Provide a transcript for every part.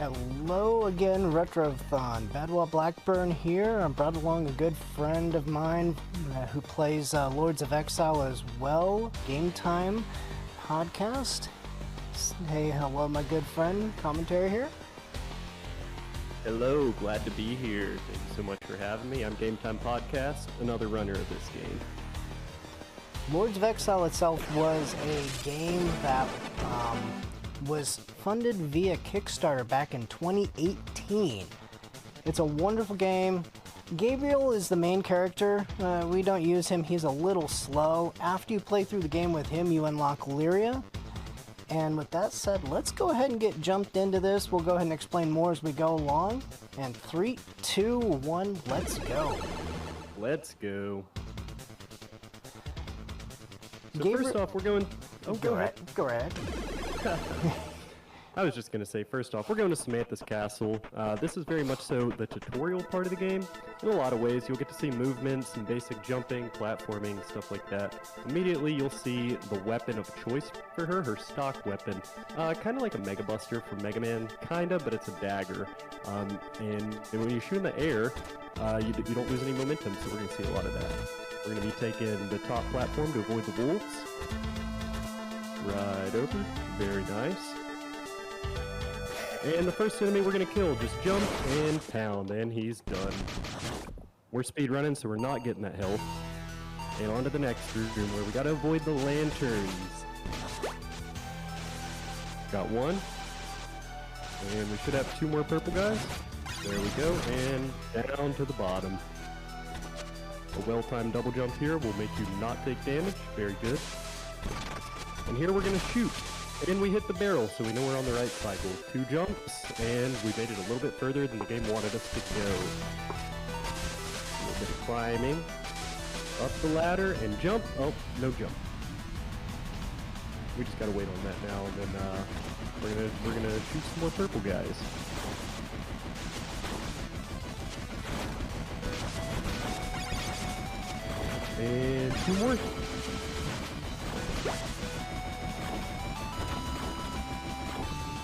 Hello again, Retrothon. bedwablackburn here. I brought along a good friend of mine who plays Lords of Exile as well. Game Time podcast. Hey, hello, my good friend. Commentary here. Hello, glad to be here. Thank you so much for having me. I'm Game Time Podcast, another runner of this game. Lords of Exile itself was a game that was funded via Kickstarter back in 2018. It's a wonderful game. Gabriel is the main character. We don't use him. He's a little slow. After you play through the game with him, you unlock Lyria. And with that said, let's go ahead and get jumped into this. We'll go ahead and explain more as we go along. And 3, 2, 1, let's go. Let's go. So Gabriel, first off, we're going... Oh, go ahead. Go ahead. I was just going to say, first off, we're going to Samantha's Castle. This is very much so the tutorial part of the game. In a lot of ways, you'll get to see movements and basic jumping, platforming, stuff like that. Immediately, you'll see the weapon of choice for her stock weapon. Kind of like a Mega Buster from Mega Man, kind of, but it's a dagger. And when you shoot in the air, you don't lose any momentum, so we're going to see a lot of that. We're going to be taking the top platform to avoid the wolves. Right over. Very nice. And the first enemy we're going to kill, just jump and pound, and he's done. We're speedrunning, so we're not getting that health. And on to the next room where we got to avoid the lanterns. Got one. And we should have 2 more purple guys. There we go, and down to the bottom. A well-timed double jump here will make you not take damage. Very good. And here we're going to shoot. And we hit the barrel, so we know we're on the right cycle. 2 jumps, and we made it a little bit further than the game wanted us to go. A little bit of climbing. Up the ladder, and jump. Oh, no jump. We just gotta wait on that now, and then we're gonna shoot some more purple guys. And 2 more.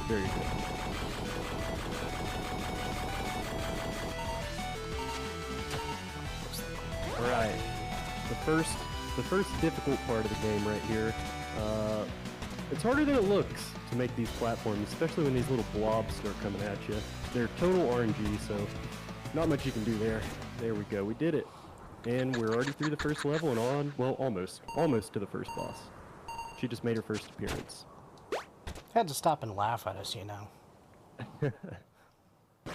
Very good. Alright. The first difficult part of the game right here. It's harder than it looks to make these platforms, especially when these little blobs start coming at you. They're total RNG, so not much you can do there. There we go. We did it. And we're already through the first level and on, well, almost to the first boss. She just made her first appearance. Had to stop and laugh at us, you know. And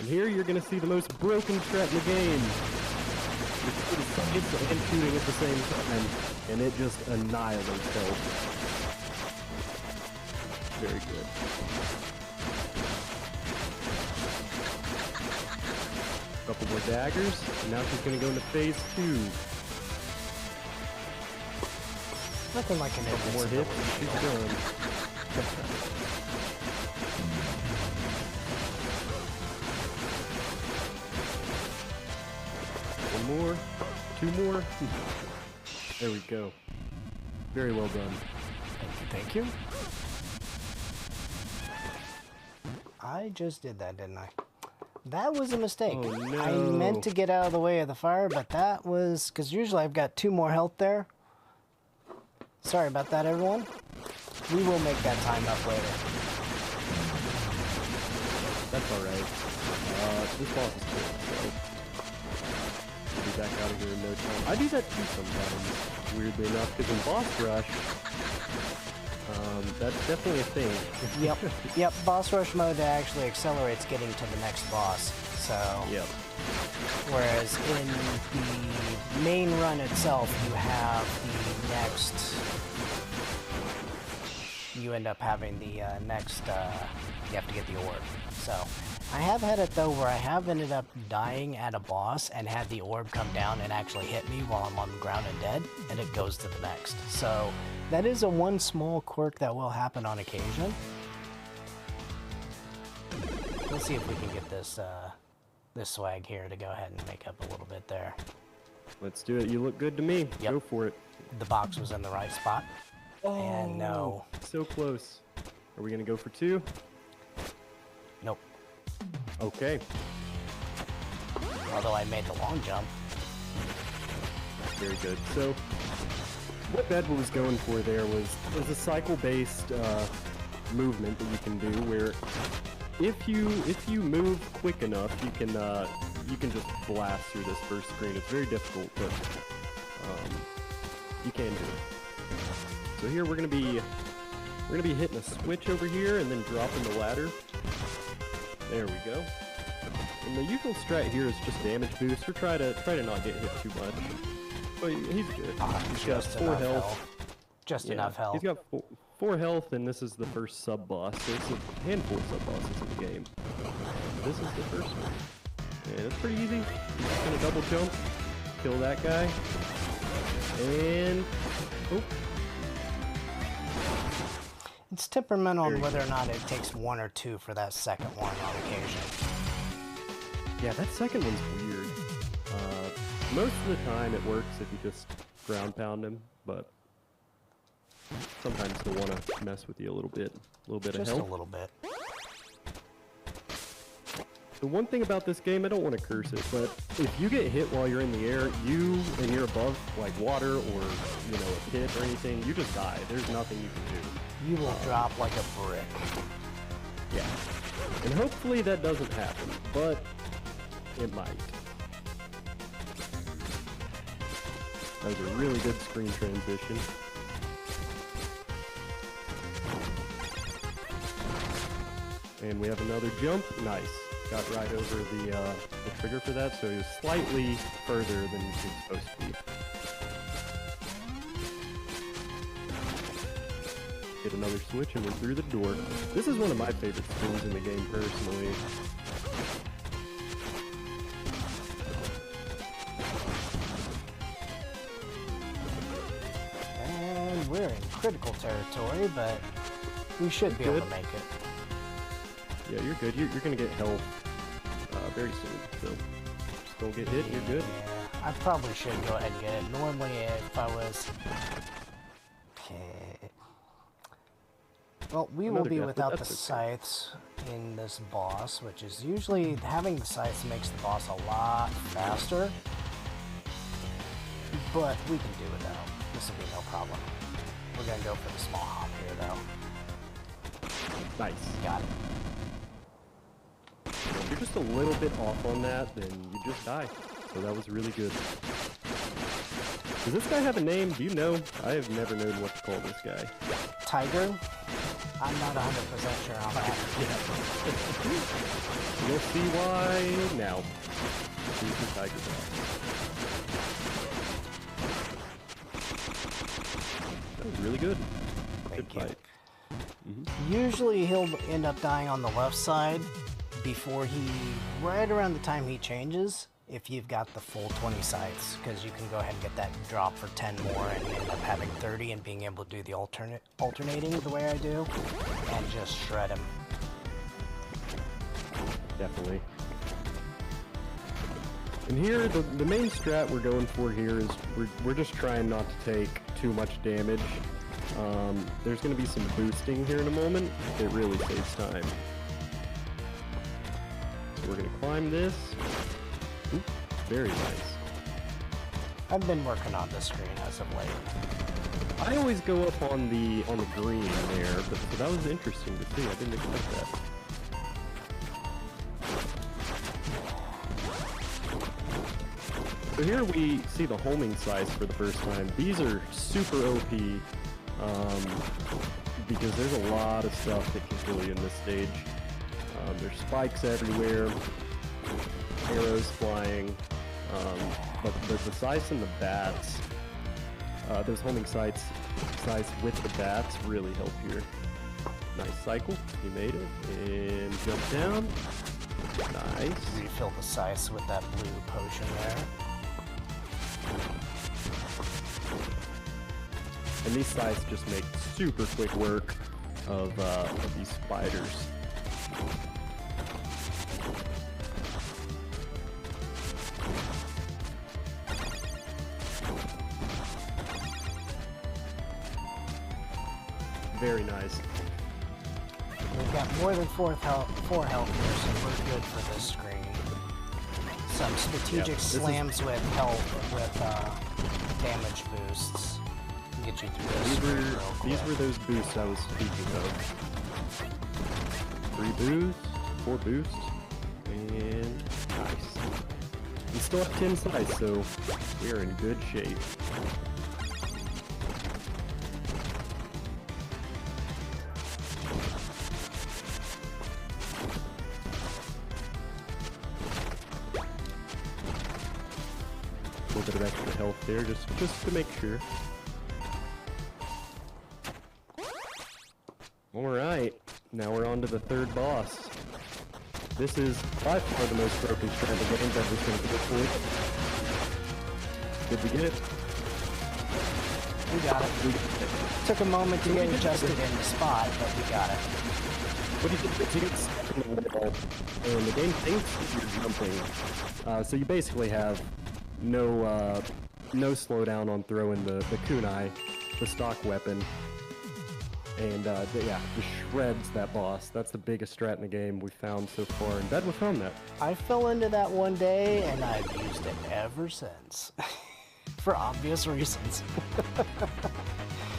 here you're going to see the most broken strat in the game. It's and shooting at the same time, and it just annihilates health. Very good. Couple more daggers, and now she's going to go into phase 2. Nothing like an Couple more hits, and she's done. One more, 2 more. There we go. Very well done. Thank you. I just did that, didn't I? That was a mistake. Oh, no. I meant to get out of the way of the fire, but that was... because usually I've got 2 more health there. Sorry about that, everyone. We will make that time up later. That's alright. This boss is cool, so... we'll be back out of here in no time. I do that too sometimes, weirdly enough, because in boss rush, that's definitely a thing. Yep, boss rush mode actually accelerates getting to the next boss, so... Yep. Whereas in the main run itself, you have the next... you end up having the next, you have to get the orb, so... I have had it though where I have ended up dying at a boss and had the orb come down and actually hit me while I'm on the ground and dead, and it goes to the next. So that is one small quirk that will happen on occasion. Let's see if we can get this this swag here to go ahead and make up a little bit there. Let's do it. You look good to me. Yep. Go for it. The box was in the right spot. Oh, and no. So close. Are we going to go for 2? Nope. Okay. Although I made the long jump. Very good. So, what Bedwell was going for there was a cycle-based movement that you can do where if you move quick enough, you can just blast through this first screen. It's very difficult, but you can do it. So here we're gonna be hitting a switch over here and then dropping the ladder. There we go. And the usual strat here is just damage boost, or try to not get hit too much. But he's good. He's got 4 health. Just enough health. He's got 4 health, and this is the first sub-boss. There's a handful of sub-bosses in the game. This is the first one. And it's pretty easy. You're just gonna double jump, kill that guy, and... oh. It's temperamental on whether or not it takes 1 or 2 for that second one on occasion. Yeah, that second one's weird. Most of the time it works if you just ground pound him, but sometimes they'll want to mess with you a little bit of health. Just a little bit. The one thing about this game, I don't want to curse it, but if you get hit while you're in the air, you're above like water or a pit or anything, you just die. There's nothing you can do. You will drop like a brick. Yeah. And hopefully that doesn't happen, but it might. That was a really good screen transition. And we have another jump. Nice. Got right over the trigger for that, so he was slightly further than he was supposed to be. Get another switch and we're through the door. This is one of my favorite screens in the game, personally. And we're in critical territory, but we should be able to make it. Yeah, you're good. You're gonna get health very soon, so just don't get hit, you're good. Yeah, I probably should go ahead and get it. Normally, if I was... Okay. Well, we will be without the scythes in this boss, which is usually having the scythes makes the boss a lot faster. But we can do it though. This will be no problem. We're gonna go for the small hop here though. Nice. Got it. If you're just a little bit off on that, then you just die. So that was really good. Does this guy have a name? Do you know? I have never known what to call this guy. Tiger? I'm not 100% sure on that. You'll see why now. He's the Tiger boss. That was really good. Good fight. Usually he'll end up dying on the left side before right around the time he changes, if you've got the full 20 scythes, because you can go ahead and get that drop for 10 more and end up having 30 and being able to do the alternating the way I do, and just shred him. Definitely. And here, the main strat we're going for here is we're just trying not to take too much damage. There's going to be some boosting here in a moment. It really saves time. So we're going to climb this. Ooh, very nice. I've been working on this screen as of late. I always go up on the green there, but so that was interesting to see. I didn't expect that. So here we see the homing scythes for the first time. These are super OP because there's a lot of stuff that can kill you in this stage. There's spikes everywhere, arrows flying, but the scythes and the bats, those homing scythes with the bats really help here. Nice cycle, you made it, and jump down. Nice. Refill the scythes with that blue potion there. And these scythes just make super quick work of these spiders. Very nice. We've got more than 4 health here, so we're good for this screen. Some strategic slams with health, with damage boosts. Get you through this screen real quick. These were those boosts I was speaking of. 3 boosts, 4 boosts, and nice. We still have 10 size, so we are in good shape. A little bit of extra health there, just to make sure. Alright, now we're on to the 3rd boss. This is by far the most broken strat in the game that we've been able to. Did we get it? We got it. Took a moment to get adjusted in the spot, but we got it. What do you think? You get stuck in the wall, and the game thinks you're jumping. So you basically have no slowdown on throwing the kunai, the stock weapon. And yeah, just shreds that boss. That's the biggest strat in the game we've found so far, and Bedwa found that. I fell into that one day, and I've used it ever since. For obvious reasons.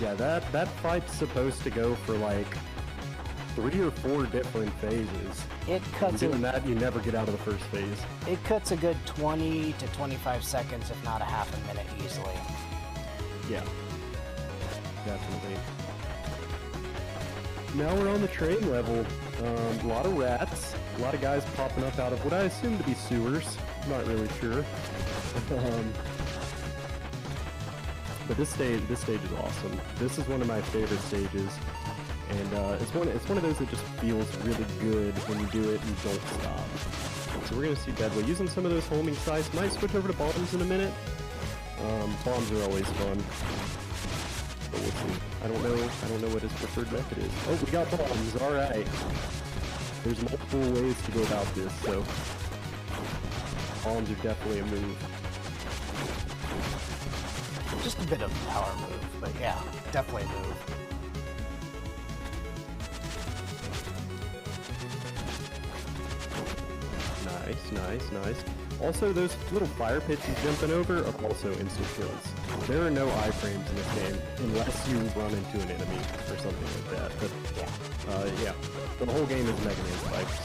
Yeah, that fight's supposed to go for like 3 or 4 different phases. It cuts doing that, you never get out of the first phase. It cuts a good 20 to 25 seconds, if not a half a minute easily. Yeah, definitely. Now we're on the train level. A lot of rats, a lot of guys popping up out of what I assume to be sewers. I'm not really sure. But this stage is awesome. This is one of my favorite stages, and it's one of those that just feels really good when you do it and don't stop. So we're gonna see Bedwa using some of those homing sites. Might switch over to bombs in a minute. Bombs are always fun. But we'll see. I don't know what his preferred method is. Oh, we got bombs. All right. There's multiple ways to go about this, so bombs are definitely a move. Just a bit of a power move, but yeah, definitely a move. Nice. Also, those little fire pits he's jumping over are also instant kills. There are no iframes in this game unless you run into an enemy or something like that. But yeah, the whole game is Mega Man spikes.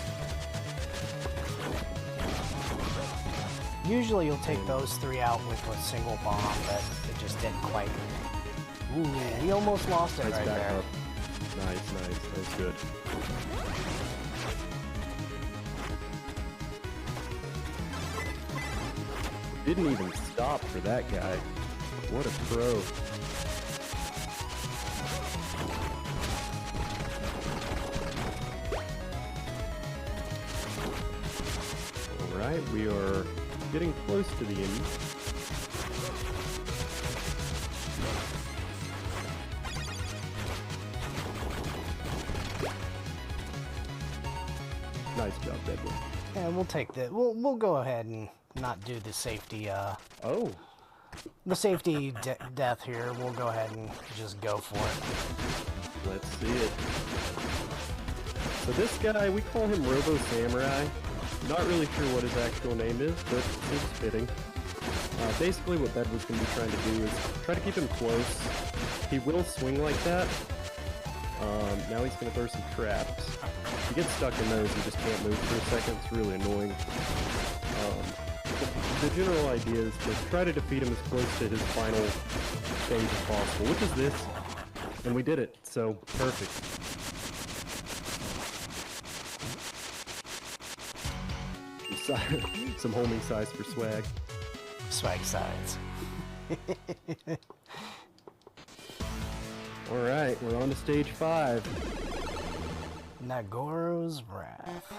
Usually you'll take those 3 out with a single bomb, but it just didn't quite. Ooh, he almost lost it right there. Nice. That's good. Didn't even stop for that guy. What a pro. Alright, we are getting close to the end. Nice job, Bedwin. Yeah, we'll take that. We'll go ahead and not do the safety. The safety death here. We'll go ahead and just go for it. Let's see it. So this guy, we call him Robo Samurai. Not really sure what his actual name is, but it's fitting. Basically what Bedwood's going to be trying to do is try to keep him close. He will swing like that. Now he's going to throw some traps. If you get stuck in those, you just can't move for a second. It's really annoying. The general idea is to try to defeat him as close to his final stage as possible, which is this. And we did it, so perfect. Some homing size for swag. Swag size. Alright, we're on to stage 5. Nagoro's Wrath.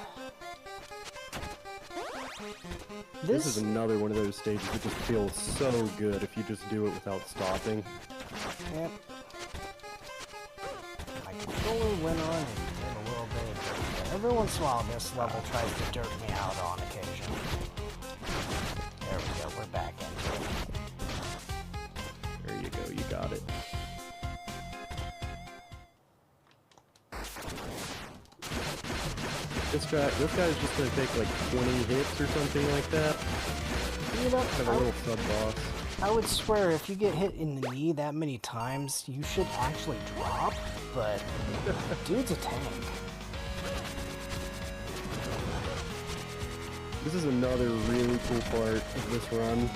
This is another one of those stages that just feels so good if you just do it without stopping. Yep. My controller went on and did a little bit of dirt. Every once in a while this level tries to dirt me out on occasion. There we go, we're back into it. There you go, you got it. This guy's just gonna take like 20 hits or something like that. You know, Have a little sub-boss. I would swear if you get hit in the knee that many times, you should actually drop, but dude's a tank. This is another really cool part of this run.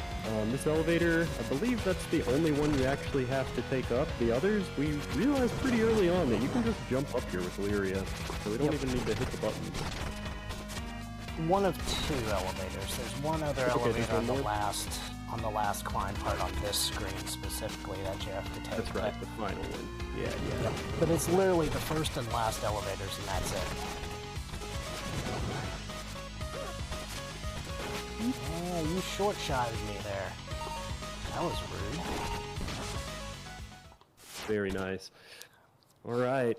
This elevator, I believe that's the only one you actually have to take up. The others, we realized pretty early on that you can just jump up here with Lyria, so we don't even need to hit the buttons. One of two elevators. There's one other elevator on the last climb part on this screen specifically that you have to take. That's right, the final one. Yeah. Yep. But it's literally the first and last elevators, and that's it. Yeah, you short-shotted me there. That was rude. Very nice. Alright.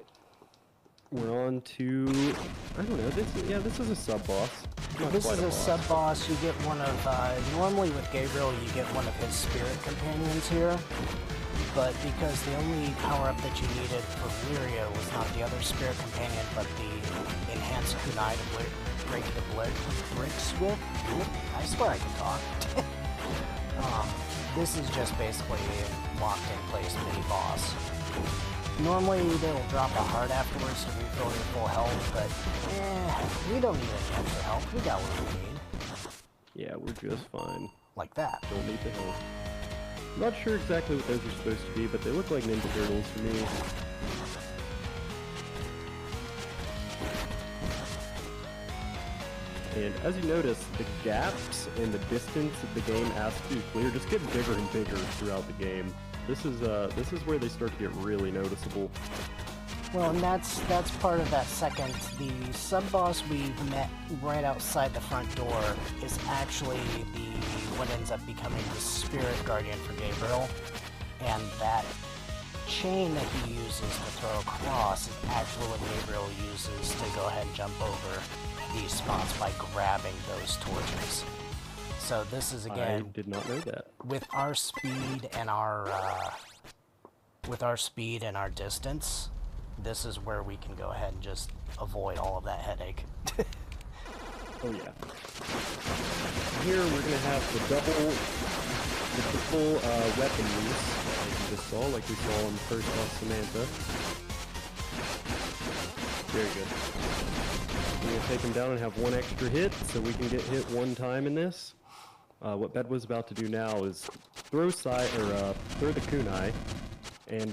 We're on to... I don't know, this is a sub-boss. This is a sub-boss. You get one of... normally with Gabriel, you get one of his spirit companions here. But because the only power-up that you needed for Lyria was not the other spirit companion, but the enhanced kunai to break the bricks with. I swear I can talk. This is just basically a locked-in-place mini-boss. Normally, they'll drop a heart afterwards to refill your full health, but we don't need any extra health. We got what we need. Yeah, we're just fine. Like that. Don't need the health. I'm not sure exactly what those are supposed to be, but they look like Ninja Turtles to me. And as you notice, the gaps in the distance that the game asks you to clear just get bigger and bigger throughout the game. This is where they start to get really noticeable. Well, and that's part of that second. The sub-boss we met right outside the front door is actually what ends up becoming the spirit guardian for Gabriel, and that chain that he uses to throw across is actually what Gabriel uses to go ahead and jump over these spots by grabbing those torches. So this is, again, I did not know that. With our speed and our distance, this is where we can go ahead and just avoid all of that headache. Oh yeah. Here we're gonna have the triple weapon use, like you just saw, like we saw in the first boss Samantha. Very good. We're gonna take him down and have one extra hit, so we can get hit one time in this. What Bed was about to do now is throw the kunai, and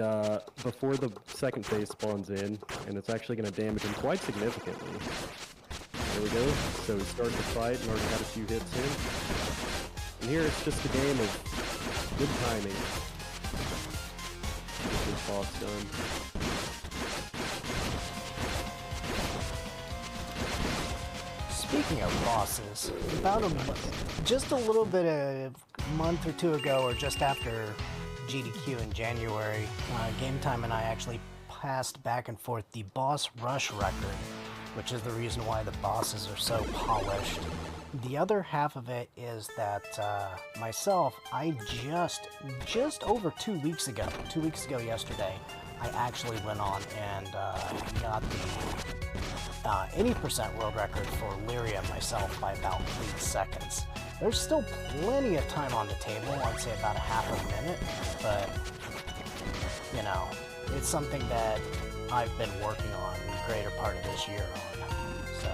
before the second phase spawns in, and it's actually going to damage him quite significantly. There we go. So we started the fight and already had a few hits in. And here it's just a game of good timing. Get this boss done. Speaking of bosses, just a little bit a month or two ago, or just after GDQ in January, Game Time and I actually passed back and forth the boss rush record, which is the reason why the bosses are so polished. The other half of it is that myself, I just over 2 weeks ago yesterday, I actually went on and got the 80% world record for Lyria myself by about 8 seconds. There's still plenty of time on the table, I'd say about a half a minute, but, you know, it's something that I've been working on the greater part of this year on, so...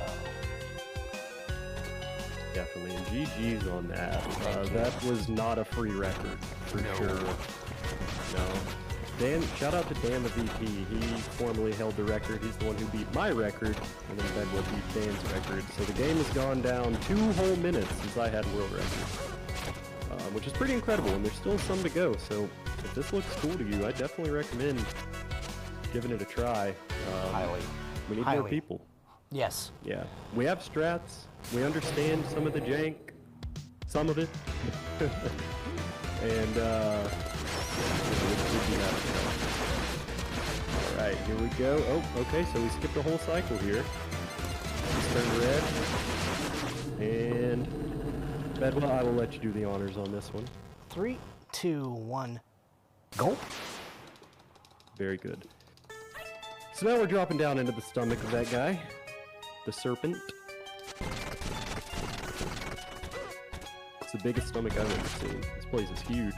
Definitely, and GG's on that. That was not a free record, for sure. No. Dan, shout out to Dan the VP. He formerly held the record. He's the one who beat my record, and then Bedwab beat Dan's record. So the game has gone down 2 whole minutes since I had world record, which is pretty incredible. And there's still some to go. So if this looks cool to you, I definitely recommend giving it a try. Highly. We need more people. Yes. Yeah. We have strats. We understand some of the jank, some of it, and. Alright, here we go. Oh, okay, so we skipped a whole cycle here. Let's turn red. And Bedwell, I will let you do the honors on this one. 3, 2, 1, go. Very good. So now we're dropping down into the stomach of that guy. the serpent. It's the biggest stomach I've ever seen. This place is huge.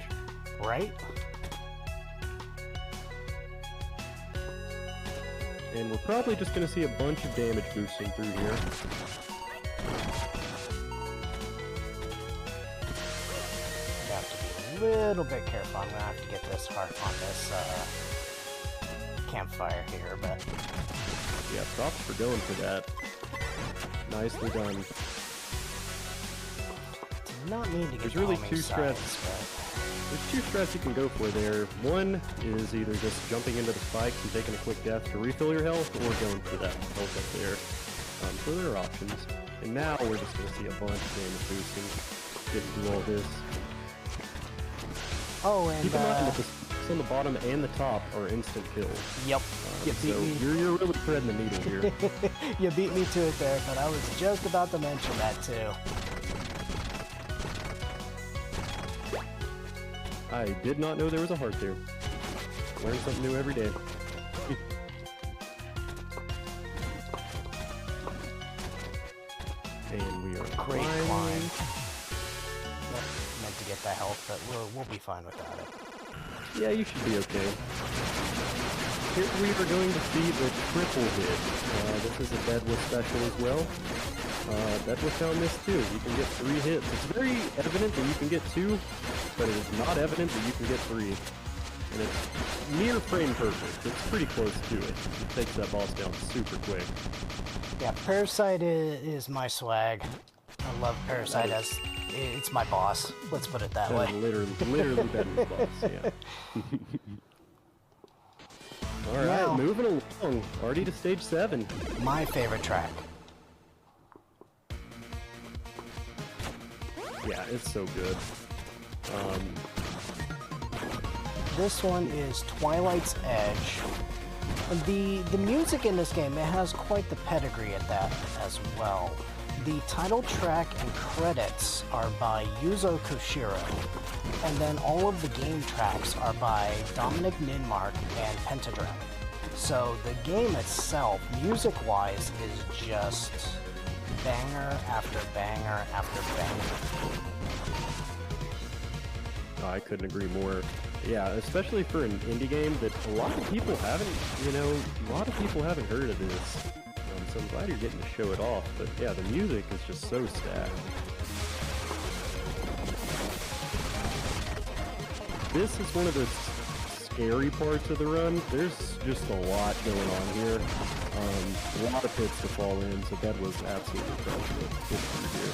Right? And we're probably just going to see a bunch of damage boosting through here. You have to be a little bit careful. I'm going to have to get this heart on this campfire here, but... Yeah, props for going for that. Nicely done. Do not need to get There's really homing two sides, strats. There's two strats you can go for there. One is either just jumping into the spikes and taking a quick death to refill your health, or going for that health up there. So there are options. And now we're just going to see a bunch of damage boosting, getting through all this. Oh, and keep in mind that the spikes on the bottom and the top are instant kills. Yep. So you're really threading the needle here. You beat me to it there, but I was just about to mention that too. I did not know there was a heart there. Learn something new every day. And we are Great climbing. climb. Meant to get that health, but we'll be fine without it. Yeah, you should be okay. Here we are going to see the triple hit. This is a Deadwood special as well. Deadwood found this too. You can get 3 hits. It's very evident that you can get 2, but it is not evident that you can get 3. And it's near frame perfect. It's pretty close to it. It takes that boss down super quick. Yeah, Parasite is my swag. I love Parasite as it's my boss. Let's put it that way. Literally Deadwood's boss. Yeah. All right, Now, moving along. Already to stage 7. My favorite track. Yeah, it's so good. This one is Twilight's Edge. The music in this game, it has quite the pedigree at that as well. The title track and credits are by Yuzo Koshiro, and then all of the game tracks are by Dominic Ninmark and Pentagram. So the game itself, music-wise, is just banger after banger after banger. I couldn't agree more. Yeah, especially for an indie game that a lot of people haven't, heard of this. So I'm glad you're getting to show it off. But yeah, the music is just so stacked. This is one of the scary parts of the run. There's just a lot going on here. A lot of pits to fall in, so that was absolutely crushing here.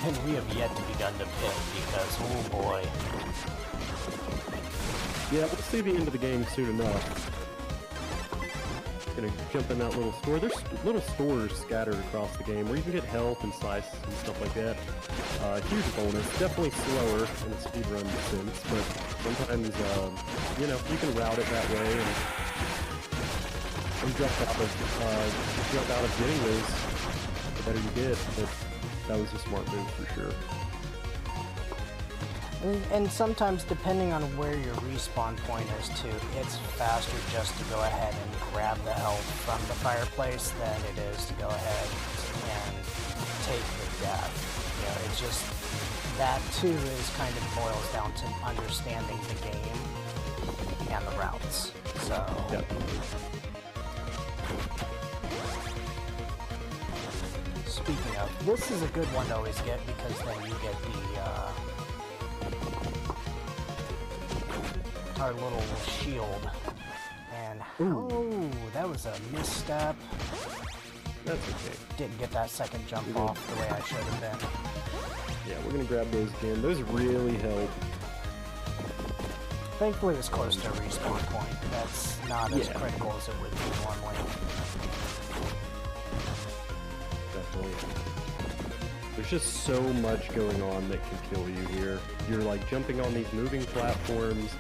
And we have yet to begun to pit because, oh boy. Yeah, we'll see the end of the game soon enough. Gonna jump in that little store. There's little stores scattered across the game where you can get health and slice and stuff like that. Huge bonus. Definitely slower in a speedrun sense, but sometimes, you can route it that way and jump out of getting those, the better you get. But that was a smart move for sure. And sometimes, depending on where your respawn point is too, it's faster just to go ahead and grab the health from the fireplace than it is to go ahead and take the death. You know, it's just, that too is kind of boils down to understanding the game and the routes. So, Yep. Speaking of, this is a good one to always get because then you get our little shield. And oh, that was a misstep. That's okay. Didn't get that second jump off the way I should have been. Yeah, we're gonna grab those again. Those really help. Thankfully, it's close to a respawn point. That's not as critical as it would be normally. Definitely. There's just so much going on that can kill you here. You're like jumping on these moving platforms.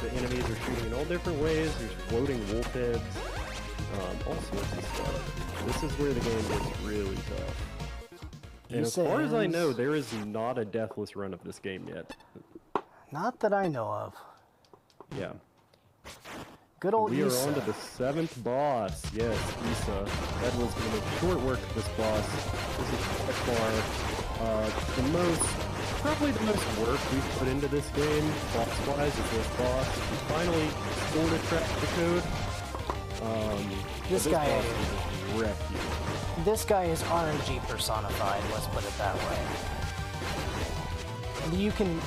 The enemies are shooting in all different ways. There's floating wolf heads. All sorts of stuff. This is where the game gets really tough. And as far as I know, there is not a deathless run of this game yet. Not that I know of. Yeah. Good old We are Issa. on to the 7th boss. Yes, Issa. That was going to make short work of this boss. This is by far probably the most work we've put into this game, boss-wise, is this boss. We finally sort of cracked the code. This guy boss will just wreck you. This guy is RNG personified, let's put it that way. You can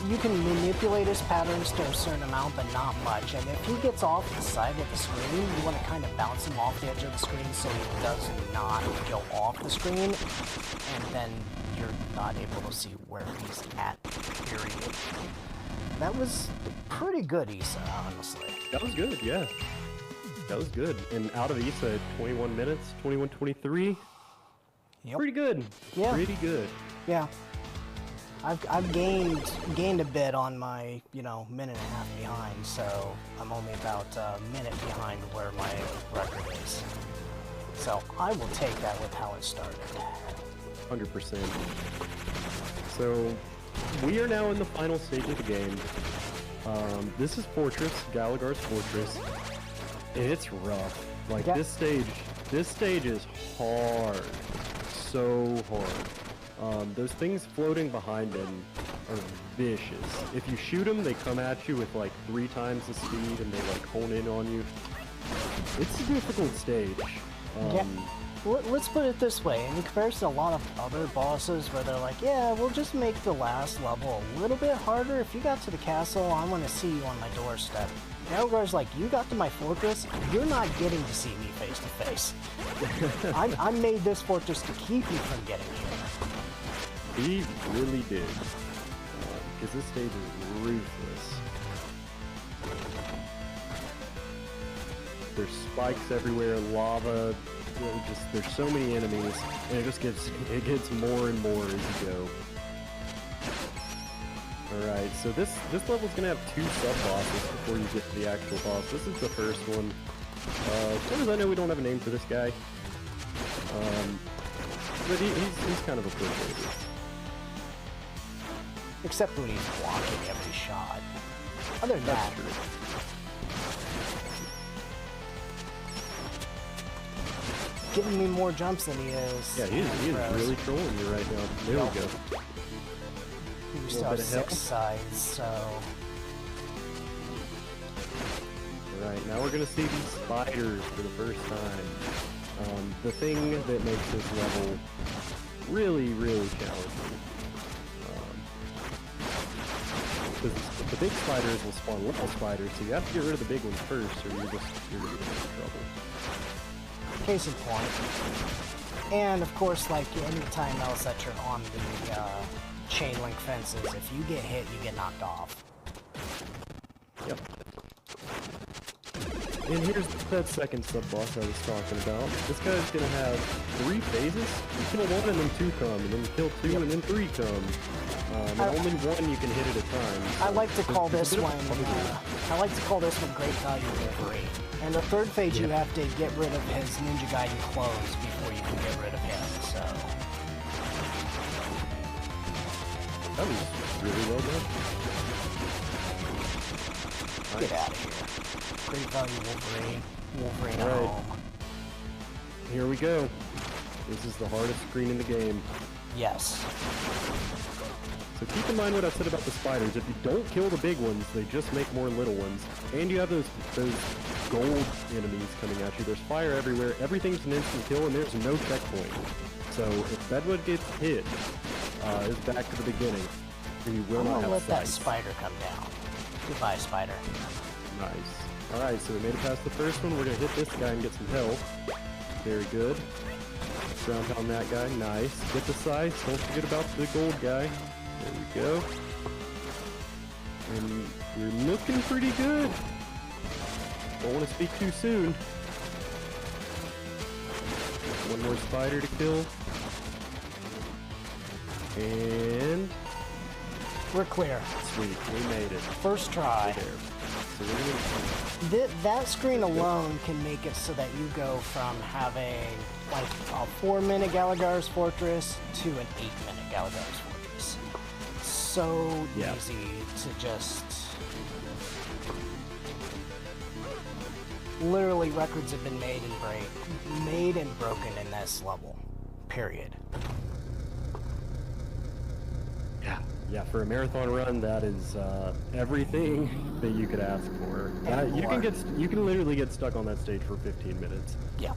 manipulate his patterns to a certain amount, but not much. And if he gets off the side of the screen, you want to kind of bounce him off the edge of the screen so he does not go off the screen, and then you're not able to see where he's at, period. That was pretty good, Issa, honestly. That was good, yeah. That was good. And out of Issa, 21 minutes, 21:23. Yep. Pretty good. Yeah. Pretty good. Yeah. I've gained a bit on my, minute and a half behind, so I'm only about a minute behind where my record is. So I will take that with how it started. 100%. So we are now in the final stage of the game. This is Fortress, Gallagher's Fortress, and it's rough. Like, Yeah. this stage is hard. So hard. Those things floating behind him are vicious. If you shoot them, they come at you with like 3 times the speed and they like hone in on you. It's a difficult stage. Yeah. Let's put it this way, in comparison to a lot of other bosses where they're like, yeah, we'll just make the last level a little bit harder. If you got to the castle, I want to see you on my doorstep. Gallagher's like, you got to my fortress, you're not getting to see me face to face. I made this fortress to keep you from getting here. He really did. Because this stage is ruthless. There's spikes everywhere, lava, there's so many enemies, and it gets more and more as you go. Alright, so this level's gonna have 2 sub-bosses before you get to the actual boss. This is the first one. As far as I know, we don't have a name for this guy. But he's kind of a pushover. Except when he's blocking every shot. Other than that, giving me more jumps than he is. Yeah, he is really trolling you right now. There we go. We still have 6 sides, so... Alright, now we're gonna see these spiders for the first time. The thing that makes this level really, really challenging. Because the big spiders will spawn little spiders, so you have to get rid of the big ones first, or you're gonna get in trouble. Case in point. And of course, like any time else that you're on the chain link fences, if you get hit, you get knocked off. Yep. And here's that second sub-boss I was talking about. This guy's gonna have 3 phases. You kill 1 and then 2 come, and then you kill 2 and then 3 come. And only 1 you can hit at a time. So I like to call this one Great Value Wolverine. And the 3rd phase you have to get rid of his Ninja Gaiden clones before you can get rid of him, so... That was really well done. Get out of here. Great Value Wolverine All right. home. Here we go. This is the hardest screen in the game. Yes. So keep in mind what I said about the spiders. If you don't kill the big ones, they just make more little ones. And you have those gold enemies coming at you. There's fire everywhere. Everything's an instant kill, and there's no checkpoint. So if Bedwood gets hit, it's back to the beginning. And you will not have let that sight. spider come down. Goodbye, spider. Nice. Alright, so we made it past the first one. We're going to hit this guy and get some health. Very good. Ground pound that guy. Nice. Get the scythe. Don't forget about the gold guy. There we go. And we're looking pretty good. Don't want to speak too soon. One more spider to kill. And... We're clear. Sweet. We made it. First try. There. So we're gonna... That screen alone can make it so that you go from having like a 4-minute Gallagher's Fortress to an 8-minute Gallagher's Fortress. So easy to just Literally, records have been made and broken in this level. Period. Yeah, for a marathon run, that is everything that you could ask for. You can literally get stuck on that stage for 15 minutes. Yeah,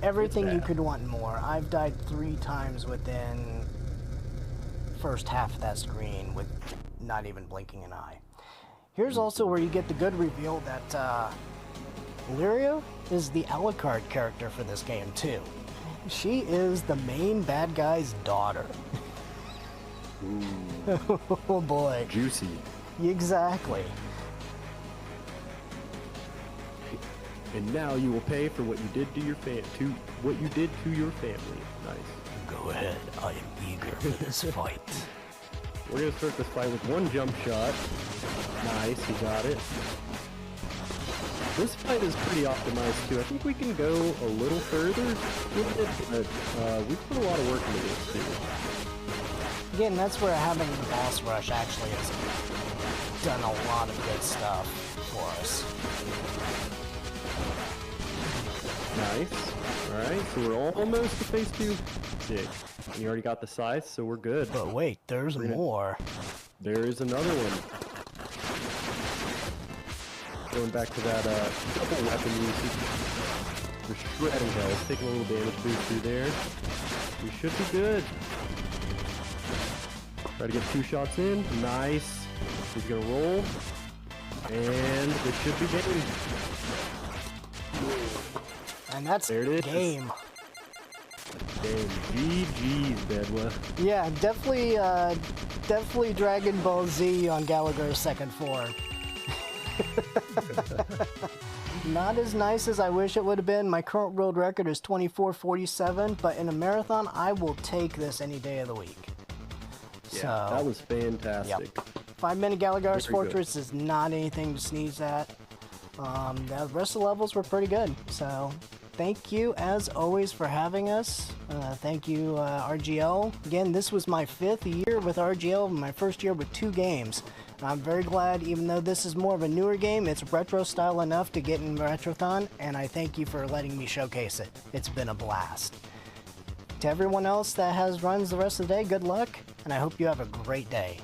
everything you could want and more. I've died 3 times within first half of that screen with not even blinking an eye. Here's also where you get the good reveal that Lyria is the a la carte character for this game too. She is the main bad guy's daughter. Oh boy. Juicy. Exactly. And now you will pay for what you did to your family. Nice. Go ahead. I am eager for this fight. We're gonna start this fight with 1 jump shot. Nice, he got it. This fight is pretty optimized too. I think we can go a little further with it, but we put a lot of work into this too. Again, that's where having the boss rush actually has done a lot of good stuff for us. Nice. Alright, so we're almost to phase 2. Sick. And you already got the scythe, so we're good. But wait, there's more. There is another one. Going back to that couple weapon usage. We're shredding health, taking a little damage boost through there. We should be good. Try to get 2 shots in. Nice. He's gonna roll. And this should be game. And that's there it is. Game. Game. GG's, Bedwa. Yeah, definitely Dragon Ball Z on Gallagher's second form. Not as nice as I wish it would have been. My current world record is 24:47, but in a marathon, I will take this any day of the week. Yeah, so, that was fantastic. Yep. 5-minute Gallagher's Very Fortress is not anything to sneeze at. The rest of the levels were pretty good. So, thank you as always for having us. Thank you, RGL. Again, this was my 5th year with RGL, my first year with 2 games. I'm very glad, even though this is more of a newer game, it's retro style enough to get in Retrothon, and I thank you for letting me showcase it. It's been a blast. To everyone else that has runs the rest of the day, good luck, and I hope you have a great day.